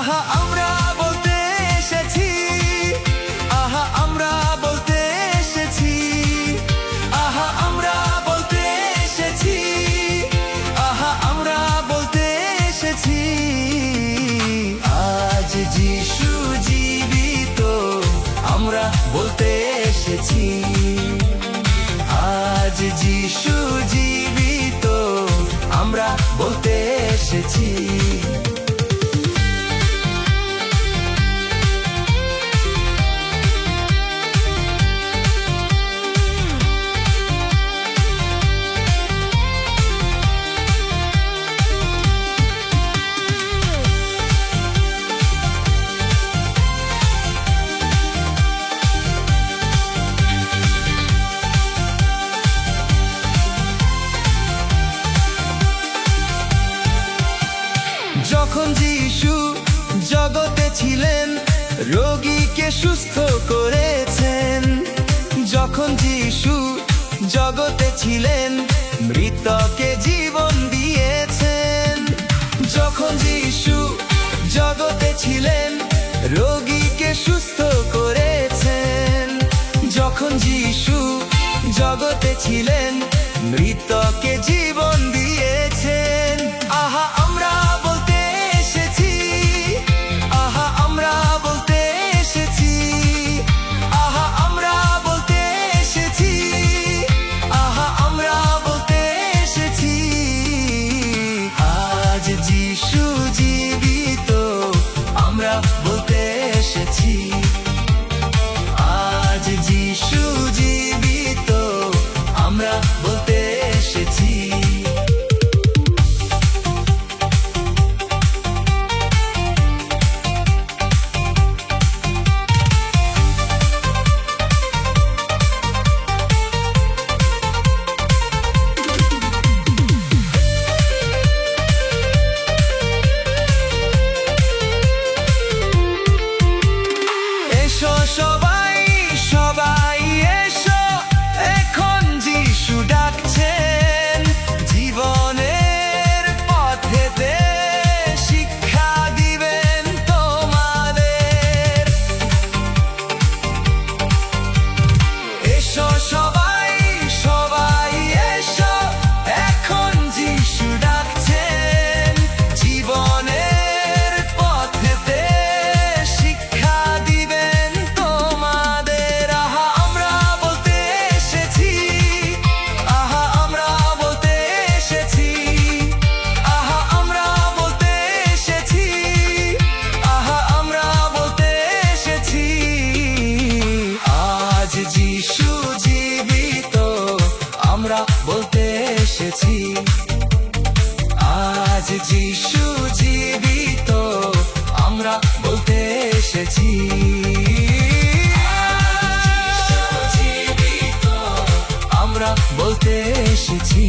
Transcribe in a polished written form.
আহা আমরা বলতে এসেছি, আহা আমরা বলতে এসেছি, আহা আমরা বলতে এসেছি, আহা আমরা বলতে এসেছি। আজ যিশু জীবিত, আমরা বলতে এসেছি। আজ যিশু জীবিত, আমরা বলতে এসেছি। যখন যিশু জগতে ছিলেন, রোগীকে সুস্থ করেছেন। যখন যিশু জগতে ছিলেন, মৃতকে জীবন দিয়েছেন। যখন যিশু জগতে ছিলেন, রোগীকে সুস্থ করেছেন। যখন যিশু জগতে ছিলেন, মৃতকে জীবন দিয়েছেন। আহা আমরা বলতে এসেছি, আহা আমরা বলতে এসেছি, আহা আমরা বলতে এসেছি, আহা আমরা বলতে এসেছি। আজ যিশু জীবিত, আমরা বলতে এসেছি। আজ যিশু জীবিত, আমরা বলতে এসেছি। এসো সবাই, সবাই এসো, এখন যিশু ডাকছেন। জীবনের পথেতে শিক্ষা দিবেন তোমাদের। এসো সবাই, সবাই এসো, এখন যিশু ডাকছেন। জীবনের পথেতে শিক্ষা দিবেন তোমাদের। আহা আমরা বলতে এসেছি, আহা আমরা বলতে এসেছি, আহা আমরা বলতে এসেছি, আহা আমরা বলতে এসেছি। আজ যিশু জীবিত, আমরা বলতে এসেছি। আজ যিশু জীবিত, আমরা বলতে এসেছি। আজ যিশু জীবিত, আমরা বলতে এসেছি।